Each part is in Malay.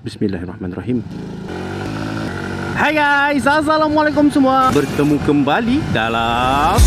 Bismillahirrahmanirrahim. Hai guys, Assalamualaikum semua. Bertemu kembali dalam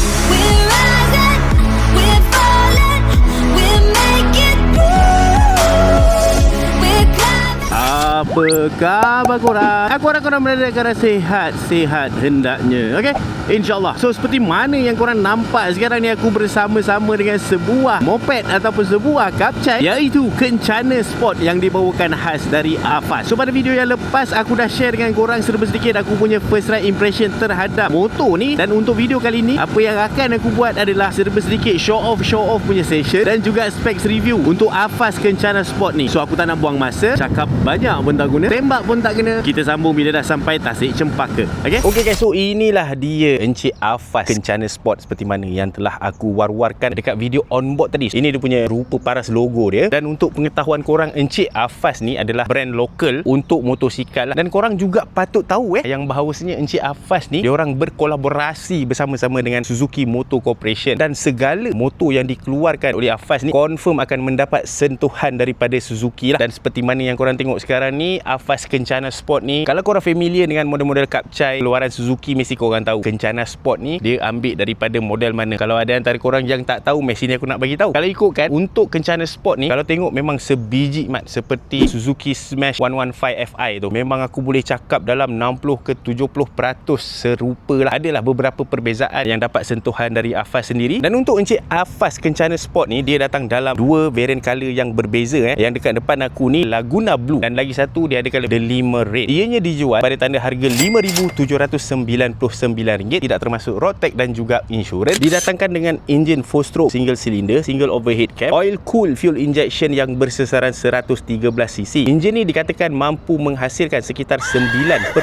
apa khabar korang? Aku harap korang berada dalam sihat-sihat hendaknya. Okay? InsyaAllah. So seperti mana yang korang nampak sekarang ni, aku bersama-sama dengan sebuah moped ataupun sebuah kapcai, iaitu Kencana Sport yang dibawakan khas dari Afas. So pada video yang lepas aku dah share dengan korang serba sedikit aku punya first ride impression terhadap motor ni. Dan untuk video kali ni, apa yang akan aku buat adalah serba sedikit show off punya session dan juga specs review untuk Afas Kencana Sport ni. So aku tak nak buang masa, cakap banyak pun tak guna, tembak pun tak kena. Kita sambung bila dah sampai Tasik Cempaka. Okay guys, so inilah dia Encik Afas Kencana Sport seperti mana yang telah aku war-warkan dekat video onboard tadi. Ini dia punya rupa paras logo dia. Dan untuk pengetahuan korang, Encik Afas ni adalah brand lokal untuk motosikal. Dan korang juga patut tahu yang bahawasanya Encik Afas ni diorang berkolaborasi bersama-sama dengan Suzuki Motor Corporation. Dan segala motor yang dikeluarkan oleh Afas ni confirm akan mendapat sentuhan daripada Suzuki lah. Dan seperti mana yang korang tengok sekarang ni, Afas Kencana Sport ni, kalau korang familiar dengan model-model kapcai keluaran Suzuki, mesti korang tahu Kencana Sport ni dia ambil daripada model mana. Kalau ada antara korang yang tak tahu, mesti ni aku nak bagi tahu. Kalau ikutkan untuk Kencana Sport ni, kalau tengok memang sebiji mat seperti Suzuki Smash 115 Fi tu. Memang aku boleh cakap dalam 60 ke 70% serupa lah. Adalah beberapa perbezaan yang dapat sentuhan dari Afas sendiri. Dan untuk Encik Afas Kencana Sport ni, dia datang dalam dua variant color yang berbeza. Yang dekat depan aku ni Laguna Blue, dan lagi satu dia ada color Delima Red. Ianya dijual pada tanda harga RM5,799, tidak termasuk road tax dan juga insurans. Didatangkan dengan enjin 4-stroke single cylinder, single overhead cam, oil cool fuel injection yang bersesaran 113cc. Enjin ni dikatakan mampu menghasilkan sekitar 9.1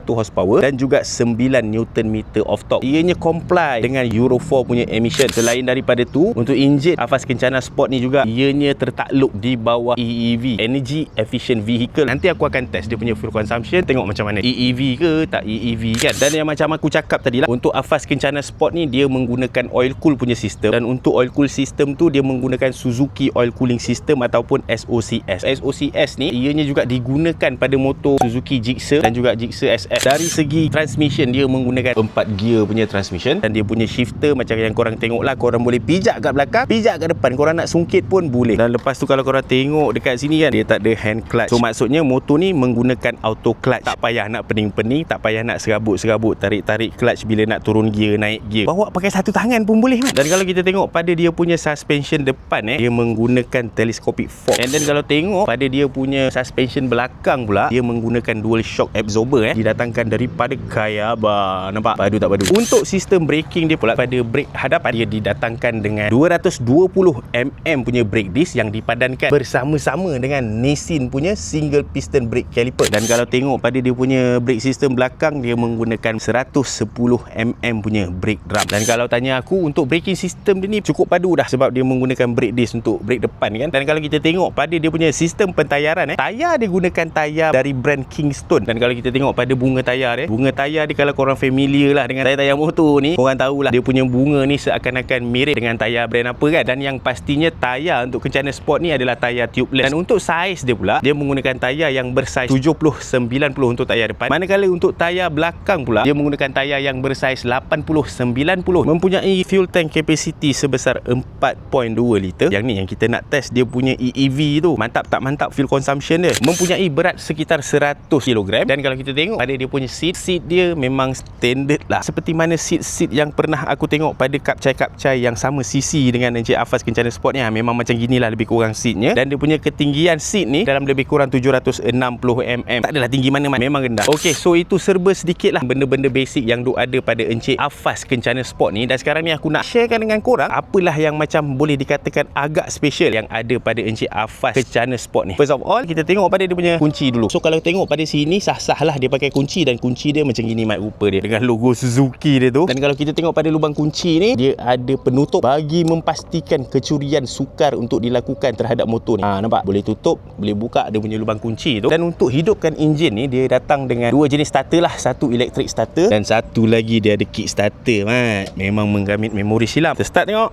horsepower dan juga 9 Newton meter of torque. Ianya comply dengan Euro 4 punya emission. Selain daripada tu, untuk enjin Afas Kencana Sport ni juga ianya tertakluk di bawah EEV, Energy Efficient Vehicle. Nanti aku akan test dia punya fuel consumption, tengok macam mana, EEV ke tak EEV kan. Dan yang macam aku cakap tadi lah, untuk Afas Kencana Sport ni dia menggunakan oil cool punya sistem. Dan untuk oil cool system tu dia menggunakan Suzuki Oil Cooling System ataupun SOCS. SOCS ni ianya juga digunakan pada motor Suzuki Gixxer dan juga Gixxer SF. Dari segi transmission, dia menggunakan 4 gear punya transmission. Dan dia punya shifter macam yang korang tengok lah, korang boleh pijak kat belakang, pijak kat depan, korang nak sungkit pun boleh. Dan lepas tu kalau korang tengok dekat sini kan, dia tak ada hand clutch. So maksudnya motor ni menggunakan auto clutch. Tak payah nak pening-pening, tak payah nak serabut-serabut, tarik-tarik clutch bila nak turun gear, naik gear. Bawa pakai satu tangan pun boleh man. Dan kalau kita tengok pada dia punya suspension depan dia menggunakan telescopic fork. And then kalau tengok pada dia punya suspension belakang pula, dia menggunakan dual shock absorber didatangkan daripada Kayaba. Nampak? Padu tak padu? Untuk sistem braking dia pula, pada brake hadapan dia didatangkan dengan 220mm punya brake disc yang dipadankan bersama-sama dengan Nissin punya single piston brake caliper. Dan kalau tengok pada dia punya brake system belakang, dia menggunakan 110mm punya brake drum. Dan kalau tanya aku, untuk braking system dia ni cukup padu dah, sebab dia menggunakan brake disc untuk brake depan kan. Dan kalau kita tengok pada dia punya sistem pentayaran tayar dia gunakan tayar dari brand Kingston. Dan kalau kita tengok pada bunga tayar dia, bunga tayar dia, kalau korang familiar lah dengan tayar motor ni, korang tahulah dia punya bunga ni seakan-akan mirip dengan tayar brand apa kan. Dan yang pastinya tayar untuk Kencana Sport ni adalah tayar tubeless. Dan untuk saiz dia pula, dia menggunakan tayar yang bersaiz 70-90 untuk tayar depan. Manakala untuk tayar belakang pula, dia menggunakan tayar yang bersaiz 80-90, mempunyai fuel tank capacity sebesar 4.2 liter. Yang ni yang kita nak test dia punya EEV tu, mantap tak mantap fuel consumption dia. Mempunyai berat sekitar 100 kg. Dan kalau kita tengok pada dia punya seat dia memang standard lah, seperti mana seat yang pernah aku tengok pada kapcai-kapcai yang sama sisi dengan Encik Afas Kencana Sport ni. Memang macam ginilah lebih kurang seatnya. Dan dia punya ketinggian seat ni dalam lebih kurang 760mm. Tak adalah tinggi mana, memang rendah. Okay, so itu serba sedikit lah benda-benda basic yang ada pada Encik Afas Kencana Sport ni. Dan sekarang ni aku nak sharekan dengan korang apalah yang macam boleh dikatakan agak special yang ada pada Encik Afas Kencana Sport ni. First of all, kita tengok pada dia punya kunci dulu. So kalau tengok pada sini, sah-sah lah dia pakai kunci. Dan kunci dia macam gini mat rupa dia, dengan logo Suzuki dia tu. Dan kalau kita tengok pada lubang kunci ni, dia ada penutup bagi memastikan kecurian sukar untuk dilakukan terhadap motor ni. Nampak? Boleh tutup, boleh buka dia punya lubang kunci tu. Dan untuk hidupkan enjin ni, dia datang dengan dua jenis starter lah. Satu electric starter dan satu lagi dia ada kick starter mat. Memang menggamit memori silam. Kita start tengok.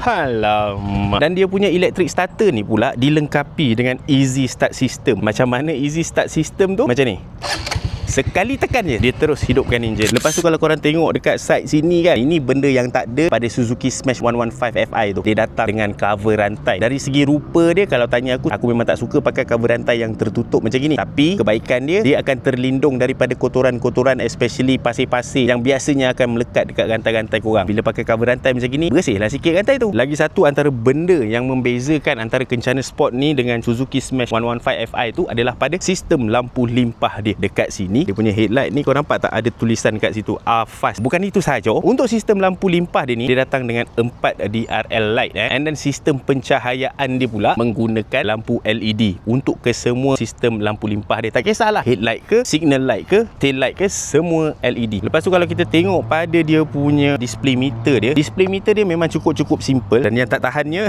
Alamak. Dan dia punya electric starter ni pula dilengkapi dengan easy start system. Macam mana easy start system tu? Macam ni. Sekali tekan je, dia terus hidupkan enjin. Lepas tu kalau korang tengok dekat side sini kan, ini benda yang tak ada pada Suzuki Smash 115 Fi tu. Dia datang dengan cover rantai. Dari segi rupa dia, kalau tanya aku memang tak suka pakai cover rantai yang tertutup macam gini. Tapi kebaikan dia akan terlindung daripada kotoran-kotoran, especially pasir-pasir yang biasanya akan melekat dekat rantai-rantai korang. Bila pakai cover rantai macam gini, bersihlah sikit rantai tu. Lagi satu antara benda yang membezakan antara kencana sport ni dengan Suzuki Smash 115 Fi tu adalah pada sistem lampu limpah dia. Dekat sini dia punya headlight ni, kau nampak tak ada tulisan kat situ Avast. Bukan itu sahaja, untuk sistem lampu limpah dia ni, dia datang dengan 4 DRL light and then sistem pencahayaan dia pula menggunakan lampu LED untuk ke semua sistem lampu limpah dia. Tak kisahlah headlight ke, signal light ke, tail light ke, semua LED. Lepas tu kalau kita tengok pada dia punya display meter dia memang cukup simple. Dan yang tak tahannya,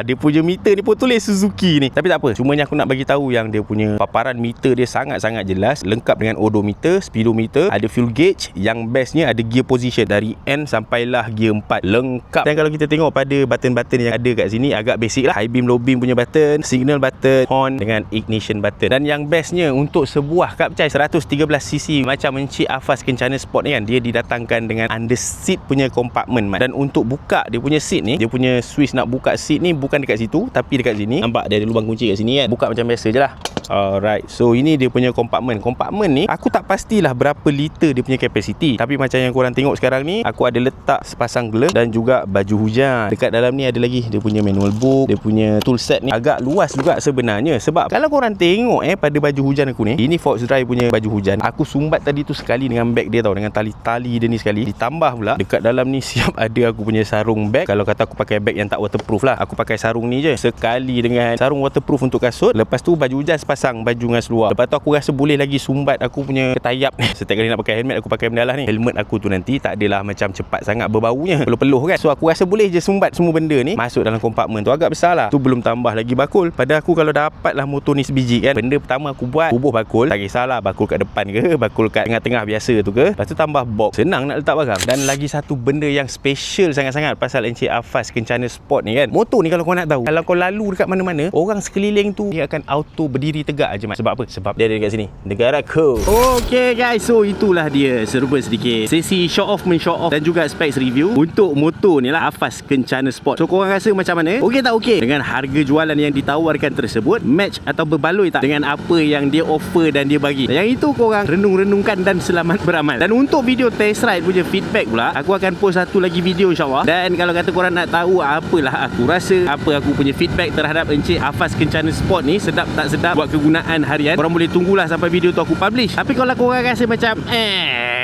dia punya meter ni pun tulis Suzuki ni. Tapi tak apa, cumanya aku nak bagi tahu yang dia punya paparan meter dia sangat-sangat jelas, lengkap dengan odometer, speedometer, ada fuel gauge. Yang bestnya ada gear position dari N sampailah gear 4, lengkap. Dan kalau kita tengok pada button-button yang ada kat sini, agak basic lah. High beam, low beam punya button, signal button, horn dengan ignition button. Dan yang bestnya, untuk sebuah Kapcai 113cc macam Encik Avast Kencana Sport ni kan, dia didatangkan dengan under seat punya compartment. Dan untuk buka dia punya seat ni, dia punya switch nak buka seat ni bukan dekat situ, tapi dekat sini. Nampak dia ada lubang kunci kat sini kan, buka macam biasa je lah. Alright, so ini dia punya compartment. Compartment ni aku tak pastilah berapa liter dia punya kapasiti, tapi macam yang korang tengok sekarang ni, aku ada letak sepasang glove dan juga baju hujan. Dekat dalam ni ada lagi dia punya manual book, dia punya tool set ni agak luas juga sebenarnya. Sebab kalau korang tengok pada baju hujan aku ni, ini Fox Drive punya baju hujan, aku sumbat tadi tu sekali dengan bag dia tau, dengan tali-tali dia ni sekali. Ditambah pula dekat dalam ni siap ada aku punya sarung bag. Kalau kata aku pakai bag yang tak waterproof lah, aku pakai sarung ni je sekali dengan sarung waterproof untuk kasut. Lepas tu baju hujan pasang baju dengan seluar. Lepas tu aku rasa boleh lagi sumbat aku punya ketayap ni. Setiap kali nak pakai helmet, aku pakai benda lah ni. Helmet aku tu nanti tak adalah macam cepat sangat berbaunya, peluh-peluh kan. So aku rasa boleh je sumbat semua benda ni masuk dalam kompartmen tu. Agak besar lah. Tu belum tambah lagi bakul. Pada aku kalau dapat lah motor ni sebiji kan, benda pertama aku buat bubuh bakul. Tak kisahlah bakul kat depan ke, bakul kat tengah-tengah biasa tu ke. Lepas tu tambah box. Senang nak letak barang. Dan lagi satu benda yang special sangat-sangat pasal Encik Avast Kencana Sport ni kan, motor ni kalau kau nak tahu, kalau kau lalu dekat mana-mana, orang sekeliling tu dia akan auto berdiri tegak aje. Sebab apa? Sebab dia ada dekat sini, negaraku. Okay guys, so itulah dia serupa sedikit sesi show off men-show off dan juga specs review untuk motor ni lah, Avast Kencana Sport. So korang rasa macam mana? Okey tak okey dengan harga jualan yang ditawarkan tersebut? Match atau berbaloi tak dengan apa yang dia offer dan dia bagi? Dan yang itu korang renung-renungkan dan selamat beramal. Dan untuk video test ride punya feedback pula, aku akan post satu lagi video insyaAllah. Dan kalau kata korang nak tahu apalah aku rasa, apa aku punya feedback terhadap Encik Avast Kencana Sport ni, sedap tak sedap buat kegunaan harian, korang boleh tunggulah sampai video tu aku publish. Tapi kalau korang rasa macam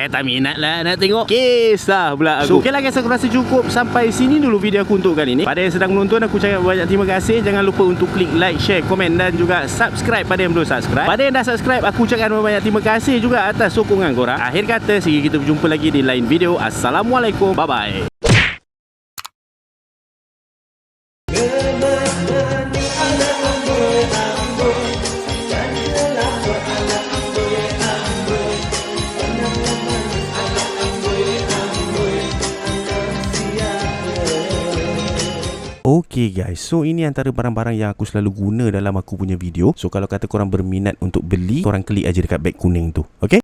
tak minat lah nak tengok, kisah pula aku. So okey lah guys, aku rasa cukup sampai sini dulu video aku untuk kali ni. Pada yang sedang menonton, aku cakap banyak terima kasih. Jangan lupa untuk klik like, share, komen dan juga subscribe pada yang belum subscribe. Pada yang dah subscribe, aku ucapkan banyak terima kasih juga atas sokongan korang. Akhir kata, sehingga kita berjumpa lagi di lain video. Assalamualaikum, bye bye. Okay guys, so ini antara barang-barang yang aku selalu guna dalam aku punya video. So kalau kata korang berminat untuk beli, korang klik aja dekat beg kuning tu. Okay?